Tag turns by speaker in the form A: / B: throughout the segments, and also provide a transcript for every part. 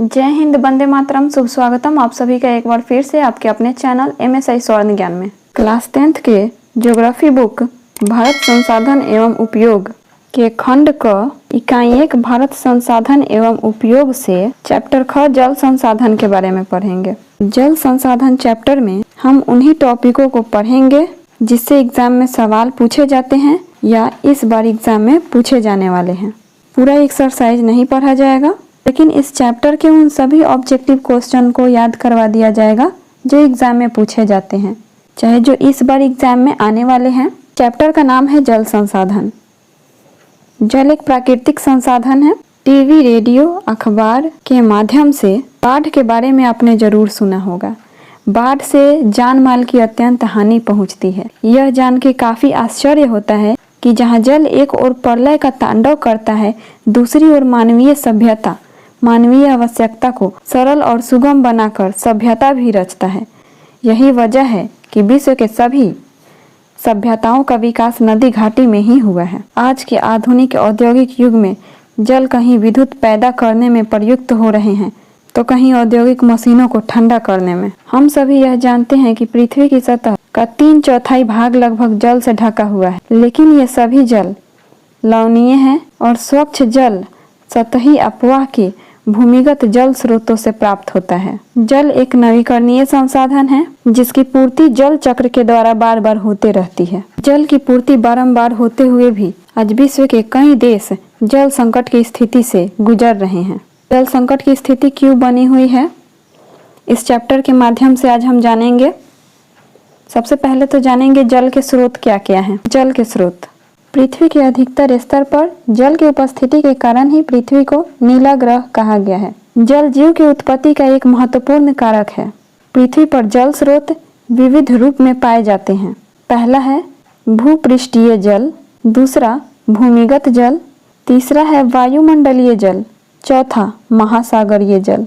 A: जय हिंद, वंदे मातरम। शुभ स्वागतम आप सभी का एक बार फिर से आपके अपने चैनल MSI स्वर्ण ज्ञान में। क्लास 10th के ज्योग्राफी बुक भारत संसाधन एवं उपयोग के खंड क इकाई 1 भारत संसाधन एवं उपयोग से चैप्टर ख जल संसाधन के बारे में पढ़ेंगे। जल संसाधन चैप्टर में हम उन्हीं टॉपिकों को पढ़ेंगे जिससे एग्जाम में सवाल पूछे जाते हैं या इस बार एग्जाम में पूछे जाने वाले हैं। पूरा एक्सरसाइज नहीं पढ़ा जाएगा, लेकिन इस चैप्टर के उन सभी ऑब्जेक्टिव क्वेश्चन को याद करवा दिया जाएगा जो एग्जाम में पूछे जाते हैं, चाहे जो इस बार एग्जाम में आने वाले हैं। चैप्टर का नाम है जल संसाधन। जल एक प्राकृतिक संसाधन है। टीवी, रेडियो, अखबार के माध्यम से बाढ़ के बारे में आपने जरूर सुना होगा। बाढ़ से जान माल की अत्यंत हानि पहुंचती है। यह जान के काफी आश्चर्य होता है कि जहां जल एक ओर प्रलय का तांडव करता है, दूसरी ओर मानवीय सभ्यता मानवीय आवश्यकता को सरल और सुगम बनाकर सभ्यता भी रचता है। यही वजह है कि विश्व के सभी सभ्यताओं का विकास नदी घाटी में ही हुआ है। आज के आधुनिक औद्योगिक युग में जल कहीं विद्युत पैदा करने में प्रयुक्त हो रहे हैं तो कहीं औद्योगिक मशीनों को ठंडा करने में। हम सभी यह जानते हैं कि पृथ्वी की सतह का 3/4 भाग लगभग जल से ढका हुआ है, लेकिन ये सभी जल लवणीय है और स्वच्छ जल सतही अपवाह के भूमिगत जल स्रोतों से प्राप्त होता है। जल एक नवीकरणीय संसाधन है जिसकी पूर्ति जल चक्र के द्वारा बार बार होते रहती है। जल की पूर्ति बारंबार होते हुए भी आज विश्व के कई देश जल संकट की स्थिति से गुजर रहे हैं। जल संकट की स्थिति क्यों बनी हुई है, इस चैप्टर के माध्यम से आज हम जानेंगे। सबसे पहले तो जानेंगे जल के स्रोत क्या क्या हैं। जल के स्रोत। पृथ्वी के अधिकतर स्तर पर जल की उपस्थिति के कारण ही पृथ्वी को नीला ग्रह कहा गया है। जल जीव की उत्पत्ति का एक महत्वपूर्ण कारक है। पृथ्वी पर जल स्रोत विविध रूप में पाए जाते हैं। पहला है भूपृष्ठीय जल, दूसरा भूमिगत जल, तीसरा है वायुमंडलीय जल, चौथा महासागरीय जल।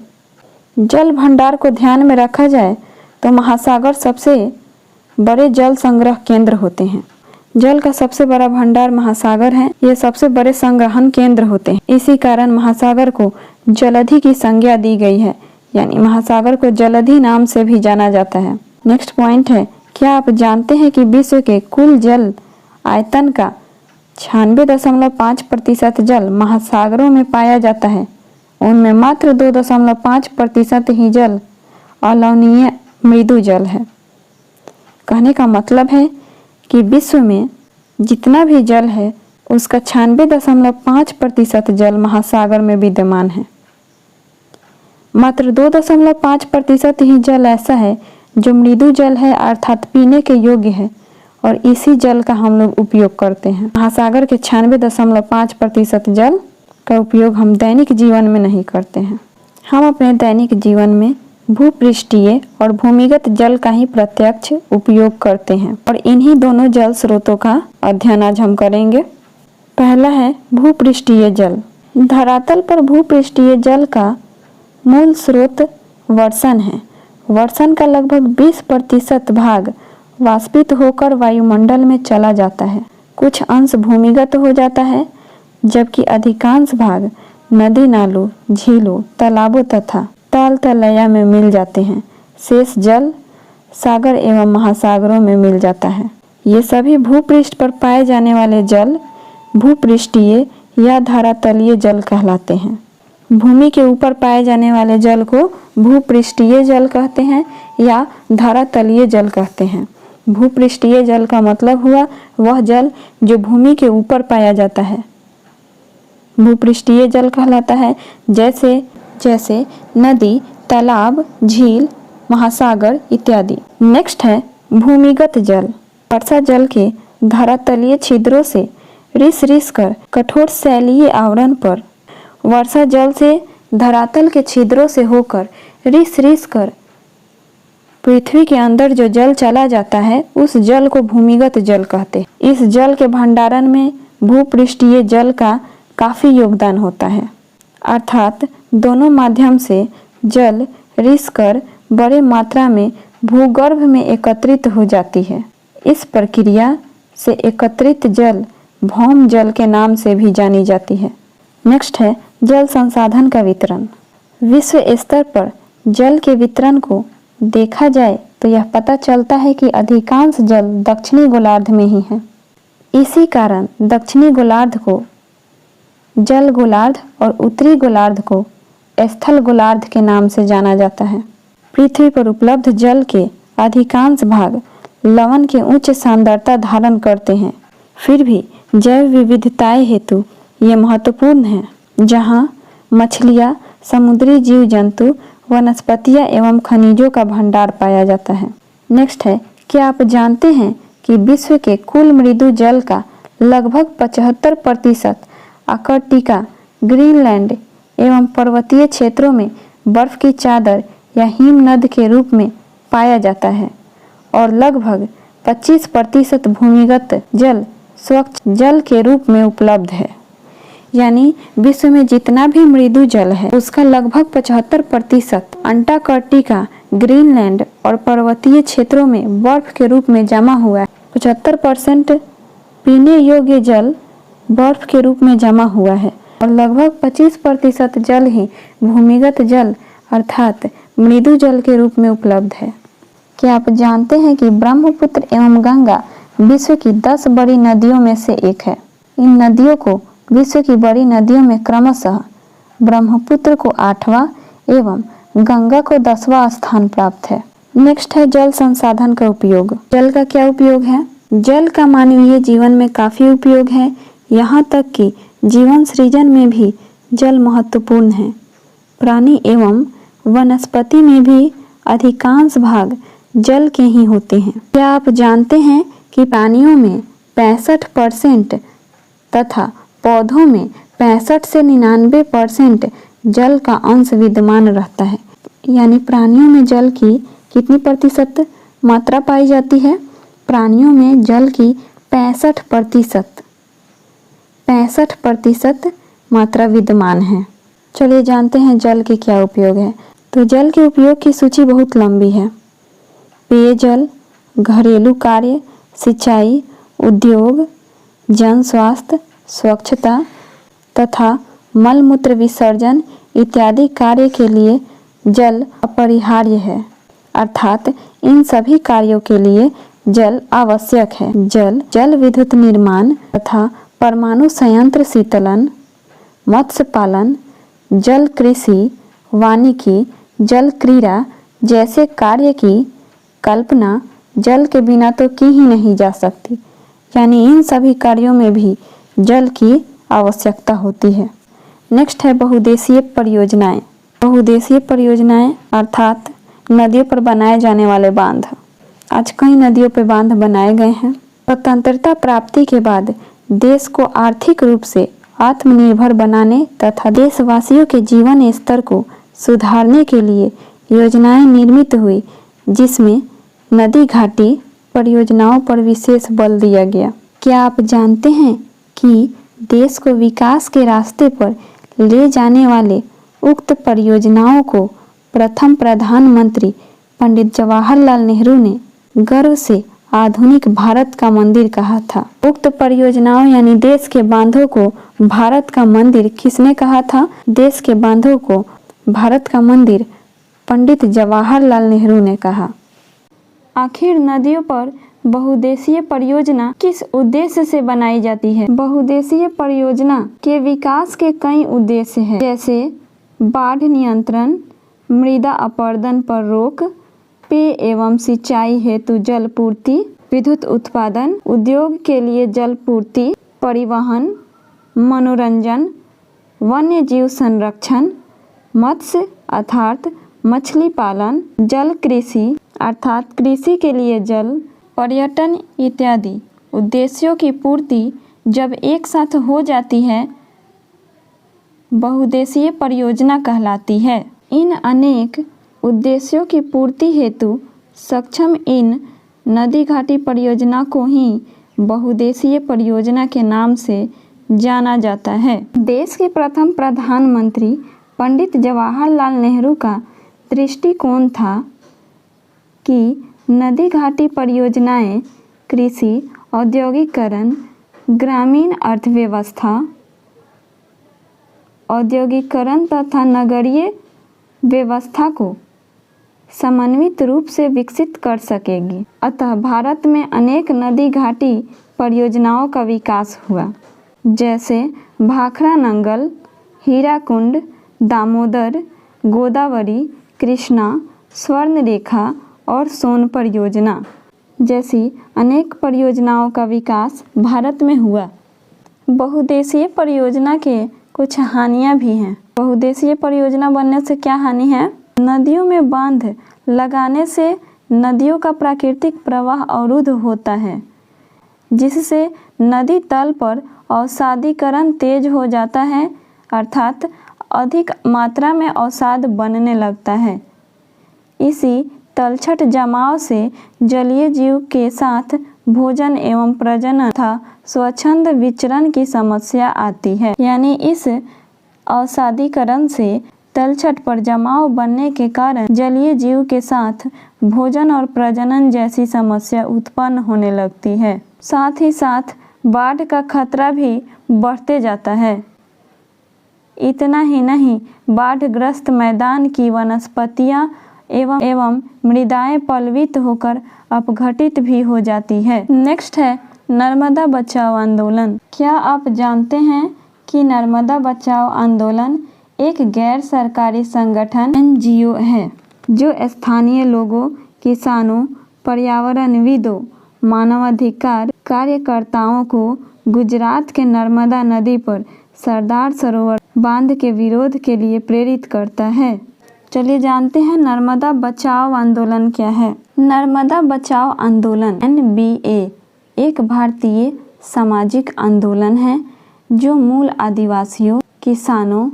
A: जल भंडार को ध्यान में रखा जाए तो महासागर सबसे बड़े जल संग्रह केंद्र होते हैं। जल का सबसे बड़ा भंडार महासागर है। ये सबसे बड़े संग्रहण केंद्र होते हैं। इसी कारण महासागर को जलधि की संज्ञा दी गई है, यानी महासागर को जलधि नाम से भी जाना जाता है। नेक्स्ट पॉइंट है, क्या आप जानते हैं कि विश्व के कुल जल आयतन का 96.5% जल महासागरों में पाया जाता है। उनमें मात्र 2.5% ही जल अलवणीय मृदु जल है। कहने का मतलब है कि विश्व में जितना भी जल है उसका 96.5% जल महासागर में विद्यमान है। मात्र 2.5% ही जल ऐसा है जो मृदु जल है, अर्थात पीने के योग्य है, और इसी जल का हम लोग उपयोग करते हैं। महासागर के 96.5% जल का उपयोग हम दैनिक जीवन में नहीं करते हैं। हम अपने दैनिक जीवन में भूपृष्ठीय और भूमिगत जल का ही प्रत्यक्ष उपयोग करते हैं और इन्हीं दोनों जल स्रोतों का अध्ययन आज हम करेंगे। पहला है भूपृष्ठीय जल। धरातल पर भूपृष्ठीय जल का मूल स्रोत वर्षण है। वर्षण का लगभग 20% भाग वाष्पित होकर वायुमंडल में चला जाता है। कुछ अंश भूमिगत हो जाता है, जबकि अधिकांश भाग नदी नालों, झीलों, तालाबों तथा ताल तलैया में मिल जाते हैं। शेष जल सागर एवं महासागरों में मिल जाता है। ये सभी भूपृष्ठ पर पाए जाने वाले जल भूपृष्ठीय या धरातलीय जल कहलाते हैं। भूमि के ऊपर पाए जाने वाले जल को भूपृष्ठीय जल कहते हैं या धरातलीय जल कहते हैं। भूपृष्ठीय जल का मतलब हुआ वह जल जो भूमि के ऊपर पाया जाता है, भूपृष्ठीय जल कहलाता है। जैसे नदी, तालाब, झील, महासागर इत्यादि। नेक्स्ट है भूमिगत जल। वर्षा जल के धरातलीय छिद्रों से रिस कर कठोर शैलीय आवरण पर वर्षा जल से धरातल के छिद्रों से होकर रिस कर पृथ्वी के अंदर जो जल चला जाता है उस जल को भूमिगत जल कहते हैं। इस जल के भंडारण में भूपृष्ठीय जल का काफी योगदान होता है, अर्थात दोनों माध्यम से जल रिस कर बड़े मात्रा में भूगर्भ में एकत्रित हो जाती है। इस प्रक्रिया से एकत्रित जल भौम जल के नाम से भी जानी जाती है। नेक्स्ट है जल संसाधन का वितरण। विश्व स्तर पर जल के वितरण को देखा जाए तो यह पता चलता है कि अधिकांश जल दक्षिणी गोलार्ध में ही है। इसी कारण दक्षिणी गोलार्ध को जल गोलार्ध और उत्तरी गोलार्ध को स्थल गोलार्ध के नाम से जाना जाता है। पृथ्वी पर उपलब्ध जल के अधिकांश भाग लवण के उच्च सांद्रता धारण करते हैं। फिर भी जैव विविधताएं हेतु ये महत्वपूर्ण है, जहाँ मछलियाँ, समुद्री जीव जंतु, वनस्पतियाँ एवं खनिजों का भंडार पाया जाता है। नेक्स्ट है, क्या आप जानते हैं कि विश्व के कुल मृदु जल का लगभग 75% आर्कटिका, ग्रीनलैंड एवं पर्वतीय क्षेत्रों में बर्फ की चादर या हिमनद के रूप में पाया जाता है और लगभग 25% भूमिगत जल स्वच्छ जल के रूप में उपलब्ध है। यानी विश्व में जितना भी मृदु जल है उसका लगभग 75% अंटार्कटिका, ग्रीनलैंड और पर्वतीय क्षेत्रों में बर्फ के रूप में जमा हुआ है। 75% पीने योग्य जल बर्फ के रूप में जमा हुआ है और लगभग 25% जल ही भूमिगत जल अर्थात मृदु जल के रूप में उपलब्ध है। क्या आप जानते हैं कि ब्रह्मपुत्र एवं गंगा विश्व की 10 बड़ी नदियों में से एक है। इन नदियों को विश्व की बड़ी नदियों में क्रमशः ब्रह्मपुत्र को 8वां एवं गंगा को 10वां स्थान प्राप्त है। नेक्स्ट है जल संसाधन का उपयोग। जल का क्या उपयोग है? जल का मानवीय जीवन में काफी उपयोग है, यहाँ तक कि जीवन सृजन में भी जल महत्वपूर्ण है। प्राणी एवं वनस्पति में भी अधिकांश भाग जल के ही होते हैं। क्या आप जानते हैं कि प्राणियों में 65% तथा पौधों में 65 से 99% जल का अंश विद्यमान रहता है। यानी प्राणियों में जल की कितनी प्रतिशत मात्रा पाई जाती है? प्राणियों में जल की 65% मात्रा विद्यमान है। चलिए जानते हैं जल के क्या उपयोग है। तो जल के उपयोग की सूची बहुत लंबी है। पेयजल, घरेलू कार्य, सिंचाई, उद्योग, जन स्वास्थ्य, स्वच्छता तथा मल मूत्र विसर्जन इत्यादि कार्य के लिए जल अपरिहार्य है। अर्थात इन सभी कार्यों के लिए जल आवश्यक है। जल विद्युत निर्माण तथा परमाणु संयंत्र शीतलन, मत्स्य पालन, जल कृषि, वानिकी, जल क्रीड़ा जैसे कार्य की कल्पना जल के बिना तो की ही नहीं जा सकती। यानी इन सभी कार्यों में भी जल की आवश्यकता होती है। नेक्स्ट है बहुउद्देशीय परियोजनाएं। बहुउद्देशीय परियोजनाएं अर्थात नदियों पर बनाए जाने वाले बांध। आज कई नदियों पर बांध बनाए गए हैं। स्वतंत्रता प्राप्ति के बाद देश को आर्थिक रूप से आत्मनिर्भर बनाने तथा देशवासियों के जीवन स्तर को सुधारने के लिए योजनाएं निर्मित हुई, जिसमें नदी घाटी परियोजनाओं पर विशेष बल दिया गया। क्या आप जानते हैं कि देश को विकास के रास्ते पर ले जाने वाले उक्त परियोजनाओं को प्रथम प्रधानमंत्री पंडित जवाहरलाल नेहरू ने गर्व से आधुनिक भारत का मंदिर कहा था। उक्त परियोजनाओं यानी देश के बांधों को भारत का मंदिर किसने कहा था? देश के बांधों को भारत का मंदिर पंडित जवाहरलाल नेहरू ने कहा। आखिर नदियों पर बहुउद्देशीय परियोजना किस उद्देश्य से बनाई जाती है? बहुउद्देशीय परियोजना के विकास के कई उद्देश्य हैं, जैसे बाढ़ नियंत्रण, मृदा अपरदन पर रोक, पेय एवं सिंचाई हेतु जल पूर्ति, विद्युत उत्पादन, उद्योग के लिए जल पूर्ति, परिवहन, मनोरंजन, वन्य जीव संरक्षण, मत्स्य अर्थात मछली पालन, जल कृषि अर्थात कृषि के लिए जल, पर्यटन इत्यादि उद्देश्यों की पूर्ति जब एक साथ हो जाती है बहुउद्देशीय परियोजना कहलाती है। इन अनेक उद्देश्यों की पूर्ति हेतु सक्षम इन नदी घाटी परियोजना को ही बहुउद्देशीय परियोजना के नाम से जाना जाता है। देश के प्रथम प्रधानमंत्री पंडित जवाहरलाल नेहरू का दृष्टिकोण था कि नदी घाटी परियोजनाएं कृषि, औद्योगिकरण, ग्रामीण अर्थव्यवस्था, औद्योगिकरण तथा नगरीय व्यवस्था को समन्वित रूप से विकसित कर सकेगी। अतः भारत में अनेक नदी घाटी परियोजनाओं का विकास हुआ, जैसे भाखड़ा नंगल, हीराकुंड, दामोदर, गोदावरी, कृष्णा, स्वर्णरेखा और सोन परियोजना जैसी अनेक परियोजनाओं का विकास भारत में हुआ। बहुउद्देशीय परियोजना के कुछ हानियां भी हैं। बहुउद्देशीय परियोजना बनने से क्या हानि है? नदियों में बांध लगाने से नदियों का प्राकृतिक प्रवाह अवरुद्ध होता है, जिससे नदी तल पर अवसादीकरण तेज हो जाता है, अर्थात अधिक मात्रा में अवसाद बनने लगता है। इसी तलछट जमाव से जलीय जीव के साथ भोजन एवं प्रजनन तथा स्वच्छंद विचरण की समस्या आती है। यानी इस अवसादीकरण से तलछट पर जमाव बनने के कारण जलीय जीव के साथ भोजन और प्रजनन जैसी समस्या उत्पन्न होने लगती है। साथ ही साथ बाढ़ का खतरा भी बढ़ते जाता है। इतना ही नहीं, बाढ़ग्रस्त मैदान की वनस्पतियां एवं मृदाएं पल्वित होकर अपघटित भी हो जाती है। नेक्स्ट है नर्मदा बचाओ आंदोलन। क्या आप जानते हैं कि नर्मदा बचाओ आंदोलन एक गैर सरकारी संगठन NGO है, जो स्थानीय लोगों, किसानों, पर्यावरणविदों, मानवाधिकार कार्यकर्ताओं को गुजरात के नर्मदा नदी पर सरदार सरोवर बांध के विरोध के लिए प्रेरित करता है। चलिए जानते हैं नर्मदा बचाओ आंदोलन क्या है। नर्मदा बचाओ आंदोलन NBA एक भारतीय सामाजिक आंदोलन है, जो मूल आदिवासियों, किसानों,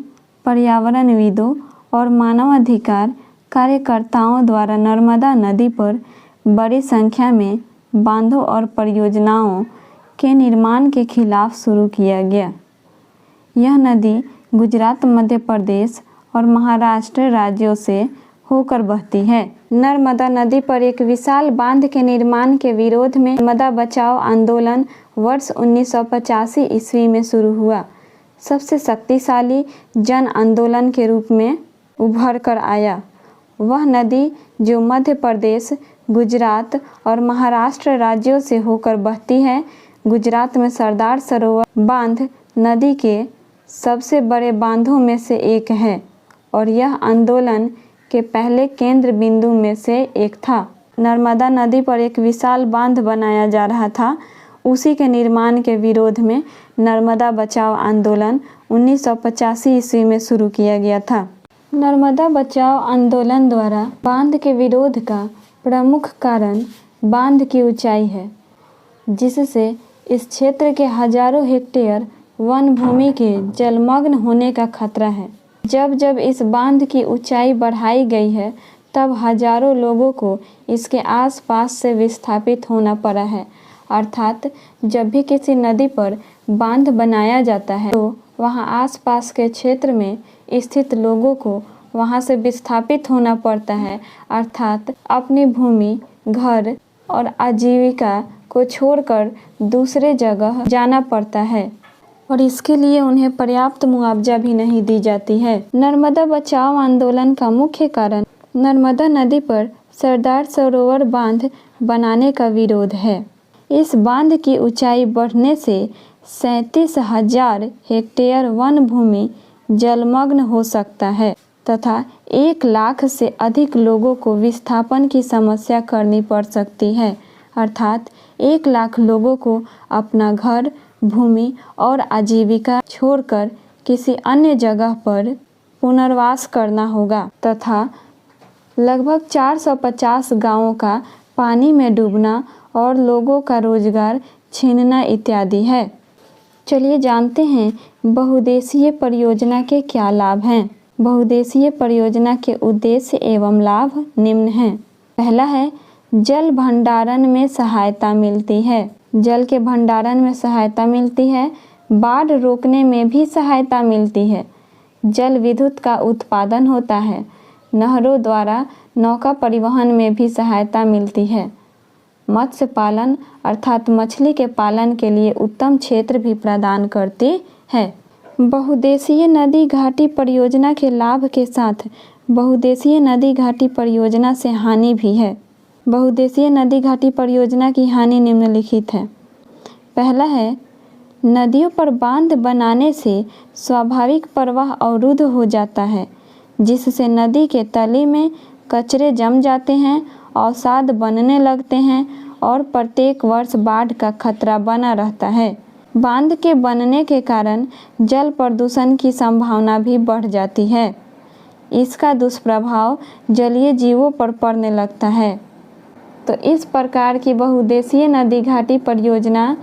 A: पर्यावरणविदों और मानवाधिकार कार्यकर्ताओं द्वारा नर्मदा नदी पर बड़ी संख्या में बांधों और परियोजनाओं के निर्माण के खिलाफ शुरू किया गया। यह नदी गुजरात, मध्य प्रदेश और महाराष्ट्र राज्यों से होकर बहती है। नर्मदा नदी पर एक विशाल बांध के निर्माण के विरोध में नर्मदा बचाओ आंदोलन वर्ष 1985 ईस्वी में शुरू हुआ। सबसे शक्तिशाली जन आंदोलन के रूप में उभर कर आया। वह नदी जो मध्य प्रदेश, गुजरात और महाराष्ट्र राज्यों से होकर बहती है। गुजरात में सरदार सरोवर बांध नदी के सबसे बड़े बांधों में से एक है और यह आंदोलन के पहले केंद्र बिंदु में से एक था। नर्मदा नदी पर एक विशाल बांध बनाया जा रहा था। उसी के निर्माण के विरोध में नर्मदा बचाओ आंदोलन 1985 ईस्वी में शुरू किया गया था। नर्मदा बचाओ आंदोलन द्वारा बांध के विरोध का प्रमुख कारण बांध की ऊंचाई है, जिससे इस क्षेत्र के हजारों हेक्टेयर वन भूमि के जलमग्न होने का खतरा है। जब जब इस बांध की ऊंचाई बढ़ाई गई है, तब हजारों लोगों को इसके आसपास से विस्थापित होना पड़ा है। अर्थात जब भी किसी नदी पर बांध बनाया जाता है, तो वहां आसपास के क्षेत्र में स्थित लोगों को वहां से विस्थापित होना पड़ता है। अर्थात अपनी भूमि, घर और आजीविका को छोड़कर दूसरे जगह जाना पड़ता है और इसके लिए उन्हें पर्याप्त मुआवजा भी नहीं दी जाती है। नर्मदा बचाओ आंदोलन का मुख्य कारण नर्मदा नदी पर सरदार सरोवर बांध बनाने का विरोध है। इस बांध की ऊंचाई बढ़ने से 37,000 हेक्टेयर वन भूमि जलमग्न हो सकता है तथा 1 लाख से अधिक लोगों को विस्थापन की समस्या करनी पड़ सकती है। अर्थात 1 लाख लोगों को अपना घर, भूमि और आजीविका छोड़कर किसी अन्य जगह पर पुनर्वास करना होगा तथा लगभग 450 गांवों का पानी में डूबना और लोगों का रोजगार छीनना इत्यादि है। चलिए जानते हैं बहुउद्देशीय परियोजना के क्या लाभ हैं। बहुउद्देशीय परियोजना के उद्देश्य एवं लाभ निम्न हैं। पहला है, जल भंडारण में सहायता मिलती है। जल के भंडारण में सहायता मिलती है। बाढ़ रोकने में भी सहायता मिलती है। जल विद्युत का उत्पादन होता है। नहरों द्वारा नौका परिवहन में भी सहायता मिलती है। मत्स्य पालन अर्थात मछली के पालन के लिए उत्तम क्षेत्र भी प्रदान करती है। बहुउद्देशीय नदी घाटी परियोजना के लाभ के साथ बहुउद्देशीय नदी घाटी परियोजना से हानि भी है। बहुउद्देशीय नदी घाटी परियोजना की हानि निम्नलिखित है। पहला है, नदियों पर बांध बनाने से स्वाभाविक प्रवाह अवरुद्ध हो जाता है, जिससे नदी के तली में कचरे जम जाते हैं, अवसाद बनने लगते हैं और प्रत्येक वर्ष बाढ़ का खतरा बना रहता है। बांध के बनने के कारण जल प्रदूषण की संभावना भी बढ़ जाती है। इसका दुष्प्रभाव जलीय जीवों पर पड़ने लगता है। तो इस प्रकार की बहुउद्देशीय नदी घाटी परियोजना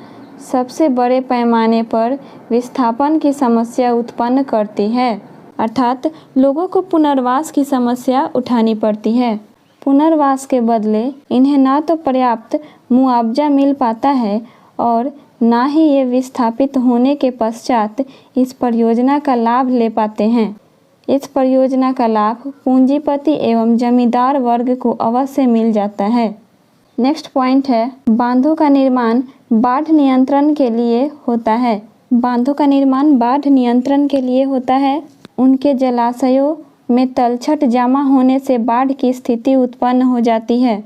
A: सबसे बड़े पैमाने पर विस्थापन की समस्या उत्पन्न करती है, अर्थात लोगों को पुनर्वास की समस्या उठानी पड़ती है। पुनर्वास के बदले इन्हें ना तो पर्याप्त मुआवजा मिल पाता है और ना ही ये विस्थापित होने के पश्चात इस परियोजना का लाभ ले पाते हैं। इस परियोजना का लाभ पूंजीपति एवं जमींदार वर्ग को अवश्य मिल जाता है। नेक्स्ट पॉइंट है, बांधों का निर्माण बाढ़ नियंत्रण के लिए होता है। बांधों का निर्माण बाढ़ नियंत्रण के लिए होता है। उनके जलाशयों में तलछट जमा होने से बाढ़ की स्थिति उत्पन्न हो जाती है।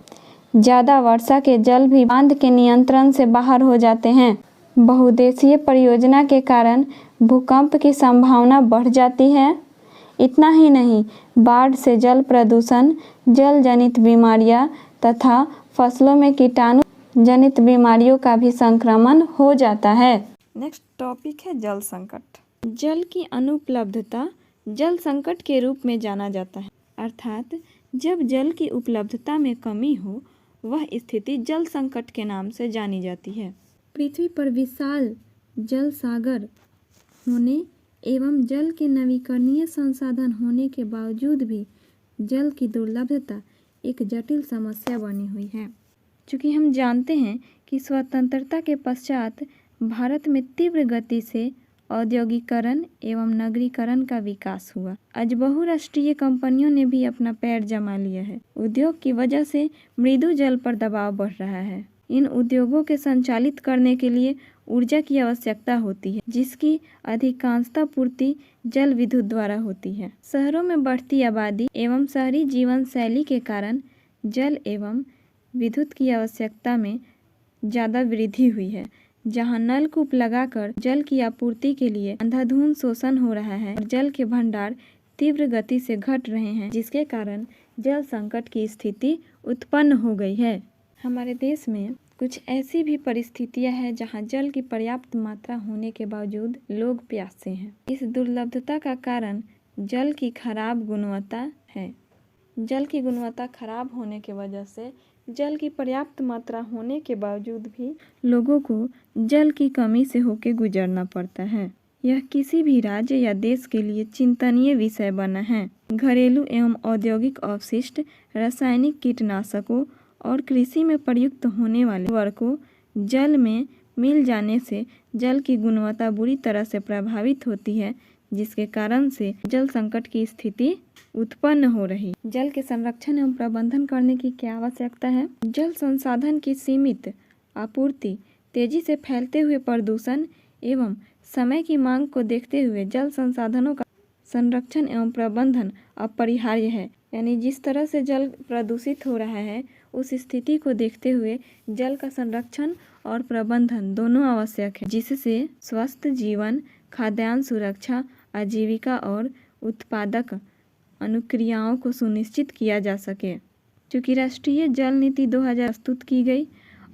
A: ज़्यादा वर्षा के जल भी बांध के नियंत्रण से बाहर हो जाते हैं। बहुउद्देशीय परियोजना के कारण भूकंप की संभावना बढ़ जाती है। इतना ही नहीं, बाढ़ से जल प्रदूषण, जल जनित बीमारियां तथा फसलों में कीटाणु जनित बीमारियों का भी संक्रमण हो जाता है। नेक्स्ट टॉपिक है जल संकट। जल की अनुपलब्धता जल संकट के रूप में जाना जाता है, अर्थात जब जल की उपलब्धता में कमी हो, वह स्थिति जल संकट के नाम से जानी जाती है। पृथ्वी पर विशाल जल सागर होने एवं जल के नवीकरणीय संसाधन होने के बावजूद भी जल की दुर्लभता एक जटिल समस्या बनी हुई है। चूँकि हम जानते हैं कि स्वतंत्रता के पश्चात भारत में तीव्र गति से औद्योगिकरण एवं नगरीकरण का विकास हुआ। आज बहुराष्ट्रीय कंपनियों ने भी अपना पैर जमा लिया है। उद्योग की वजह से मृदु जल पर दबाव बढ़ रहा है। इन उद्योगों के संचालित करने के लिए ऊर्जा की आवश्यकता होती है, जिसकी अधिकांशतः पूर्ति जल विद्युत द्वारा होती है। शहरों में बढ़ती आबादी एवं शहरी जीवन शैली के कारण जल एवं विद्युत की आवश्यकता में ज़्यादा वृद्धि हुई है। जहां नलकूप लगाकर जल की आपूर्ति के लिए अंधाधुंध शोषण हो रहा है और जल के भंडार तीव्र गति से घट रहे हैं, जिसके कारण जल संकट की स्थिति उत्पन्न हो गई है। हमारे देश में कुछ ऐसी भी परिस्थितियां हैं जहां जल की पर्याप्त मात्रा होने के बावजूद लोग प्यासे हैं। इस दुर्लभता का कारण जल की खराब गुणवत्ता है। जल की गुणवत्ता खराब होने की वजह से जल की पर्याप्त मात्रा होने के बावजूद भी लोगों को जल की कमी से होकर गुजरना पड़ता है। यह किसी भी राज्य या देश के लिए चिंतनीय विषय बना है। घरेलू एवं औद्योगिक अपशिष्ट, रासायनिक कीटनाशकों और कृषि में प्रयुक्त होने वाले उर्वरकों जल में मिल जाने से जल की गुणवत्ता बुरी तरह से प्रभावित होती है, जिसके कारण से जल संकट की स्थिति उत्पन्न हो रही। जल के संरक्षण एवं प्रबंधन करने की क्या आवश्यकता है? जल संसाधन की सीमित आपूर्ति, तेजी से फैलते हुए प्रदूषण एवं समय की मांग को देखते हुए जल संसाधनों का संरक्षण एवं प्रबंधन अपरिहार्य है। यानी जिस तरह से जल प्रदूषित हो रहा है, उस स्थिति को देखते हुए जल का संरक्षण और प्रबंधन दोनों आवश्यक है, जिससे स्वस्थ जीवन, खाद्यान्न सुरक्षा, आजीविका और उत्पादक अनुक्रियाओं को सुनिश्चित किया जा सके। चूँकि राष्ट्रीय जल नीति 2000 प्रस्तुत की गई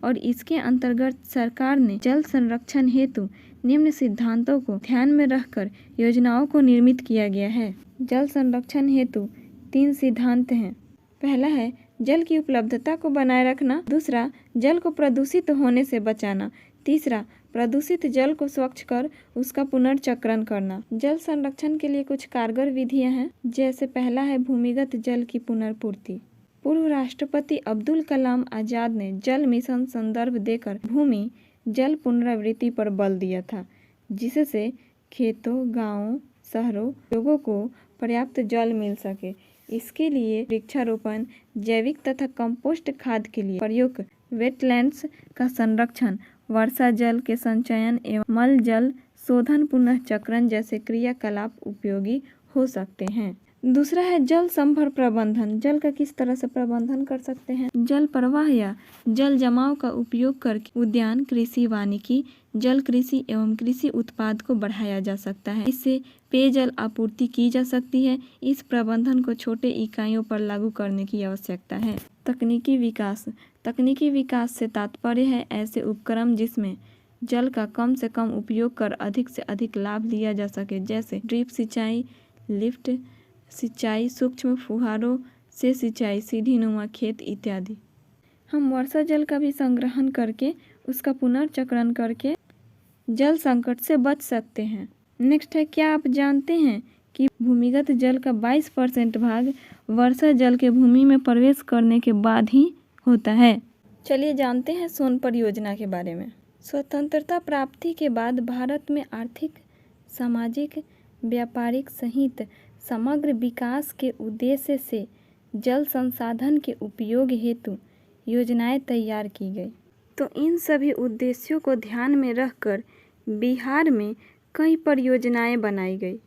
A: और इसके अंतर्गत सरकार ने जल संरक्षण हेतु निम्न सिद्धांतों को ध्यान में रखकर योजनाओं को निर्मित किया गया है। जल संरक्षण हेतु 3 सिद्धांत हैं। पहला है जल की उपलब्धता को बनाए रखना, दूसरा जल को प्रदूषित होने से बचाना, तीसरा प्रदूषित जल को स्वच्छ कर उसका पुनर्चक्रण करना। जल संरक्षण के लिए कुछ कारगर विधियां हैं, जैसे पहला है भूमिगत जल की पुनर्पूर्ति। पूर्व राष्ट्रपति अब्दुल कलाम आजाद ने जल मिशन संदर्भ देकर भूमि जल पुनरावृत्ति पर बल दिया था, जिससे खेतों, गांवों, शहरों, लोगों को पर्याप्त जल मिल सके। इसके लिए वृक्षारोपण, जैविक तथा कंपोस्ट खाद के लिए प्रयोग, वेटलैंड्स का संरक्षण, वर्षा जल के संचयन एवं मल जल शोधन पुनः चक्रण जैसे क्रियाकलाप उपयोगी हो सकते हैं। दूसरा है जल संभर प्रबंधन। जल का किस तरह से प्रबंधन कर सकते हैं? जल प्रवाह या जल जमाव का उपयोग करके उद्यान कृषि, वानिकी, जल कृषि एवं कृषि उत्पाद को बढ़ाया जा सकता है। इससे पेयजल आपूर्ति की जा सकती है। इस प्रबंधन को छोटे इकाइयों पर लागू करने की आवश्यकता है। तकनीकी विकास। तकनीकी विकास से तात्पर्य है ऐसे उपक्रम जिसमें जल का कम से कम उपयोग कर अधिक से अधिक लाभ लिया जा सके, जैसे ड्रिप सिंचाई, लिफ्ट सिंचाई, सूक्ष्म फुहारों से सिंचाई, सीढ़ीनुमा खेत इत्यादि। हम वर्षा जल का भी संग्रहण करके उसका पुनर्चक्रण करके जल संकट से बच सकते हैं। नेक्स्ट है, क्या आप जानते हैं कि भूमिगत जल का 22% भाग वर्षा जल के भूमि में प्रवेश करने के बाद ही होता है। चलिए जानते हैं सोन परियोजना के बारे में। स्वतंत्रता प्राप्ति के बाद भारत में आर्थिक, सामाजिक, व्यापारिक सहित समग्र विकास के उद्देश्य से जल संसाधन के उपयोग हेतु योजनाएं तैयार की गई। तो इन सभी उद्देश्यों को ध्यान में रखकर बिहार में कई परियोजनाएं बनाई गई,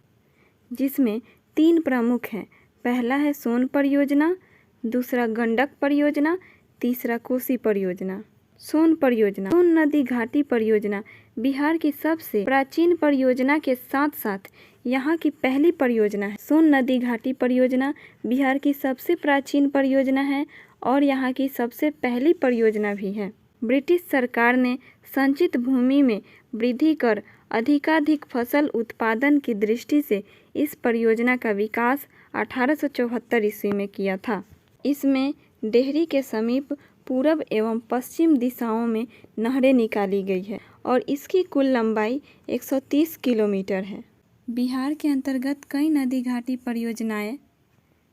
A: जिसमें 3 प्रमुख हैं। पहला है सोन परियोजना, दूसरा गंडक परियोजना, तीसरा कोसी परियोजना। सोन परियोजना, सोन नदी घाटी परियोजना बिहार की सबसे प्राचीन परियोजना के साथ साथ यहाँ की पहली परियोजना है। सोन नदी घाटी परियोजना बिहार की सबसे प्राचीन परियोजना है और यहाँ की सबसे पहली परियोजना भी है। ब्रिटिश सरकार ने संचित भूमि में वृद्धि कर अधिकाधिक फसल उत्पादन की दृष्टि से इस परियोजना का विकास 1874 ईस्वी में किया था। इसमें डेहरी के समीप पूरब एवं पश्चिम दिशाओं में नहरें निकाली गई है और इसकी कुल लंबाई 130 किलोमीटर है। बिहार के अंतर्गत कई नदी घाटी परियोजनाएं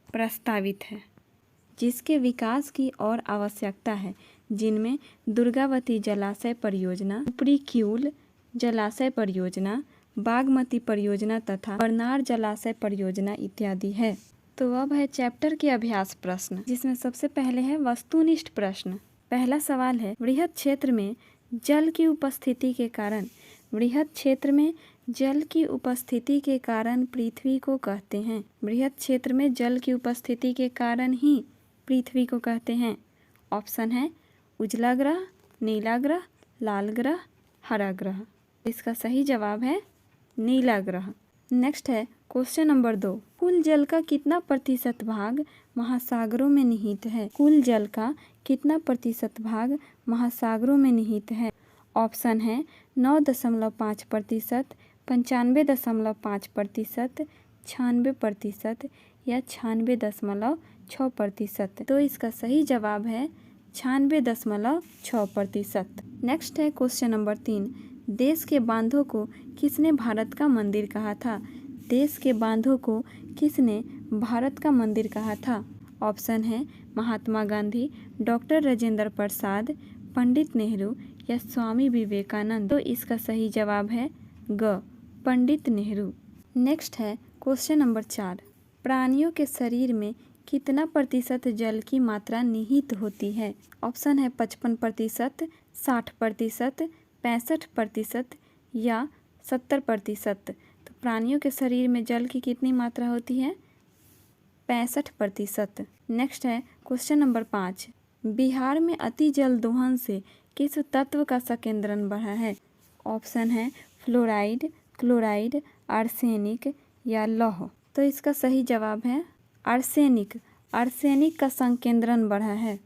A: प्रस्तावित है, जिसके विकास की और आवश्यकता है, जिनमें दुर्गावती जलाशय परियोजना, ऊपरी किऊल जलाशय परियोजना, बागमती परियोजना तथा बरनार जलाशय परियोजना इत्यादि है। तो अब है चैप्टर के अभ्यास प्रश्न, जिसमें सबसे पहले है वस्तुनिष्ठ प्रश्न। पहला सवाल है, बृहद क्षेत्र में जल की उपस्थिति के कारण, बृहद क्षेत्र में जल की उपस्थिति के कारण पृथ्वी को कहते हैं। बृहद क्षेत्र में जल की उपस्थिति के कारण ही पृथ्वी को कहते हैं। ऑप्शन है उजला ग्रह, नीला ग्रह, लाल ग्रह, हरा ग्रह। इसका सही जवाब है नीला ग्रह। नेक्स्ट है क्वेश्चन नंबर 2, कुल जल का कितना प्रतिशत भाग महासागरों में निहित है? कुल जल का कितना प्रतिशत भाग महासागरों में निहित है? ऑप्शन है 9.5%, 95.5%, 96% या 96.6%। तो इसका सही जवाब है 96.6%। नेक्स्ट है क्वेश्चन नंबर 3, देश के बांधों को किसने भारत का मंदिर कहा था? देश के बांधों को किसने भारत का मंदिर कहा था? ऑप्शन है महात्मा गांधी, डॉक्टर राजेंद्र प्रसाद, पंडित नेहरू या स्वामी विवेकानंद। तो इसका सही जवाब है ग, पंडित नेहरू। नेक्स्ट है क्वेश्चन नंबर 4, प्राणियों के शरीर में कितना प्रतिशत जल की मात्रा निहित होती है? ऑप्शन है 55%, 60%, 65% या 70%। तो प्राणियों के शरीर में जल की कितनी मात्रा होती है? 65%। नेक्स्ट है क्वेश्चन नंबर 5, बिहार में अति जल दोहन से किस तत्व का संकेंद्रण बढ़ा है? ऑप्शन है फ्लोराइड, क्लोराइड, आर्सेनिक या लौह। तो इसका सही जवाब है आर्सेनिक। आर्सेनिक का संकेंद्रण बढ़ा है।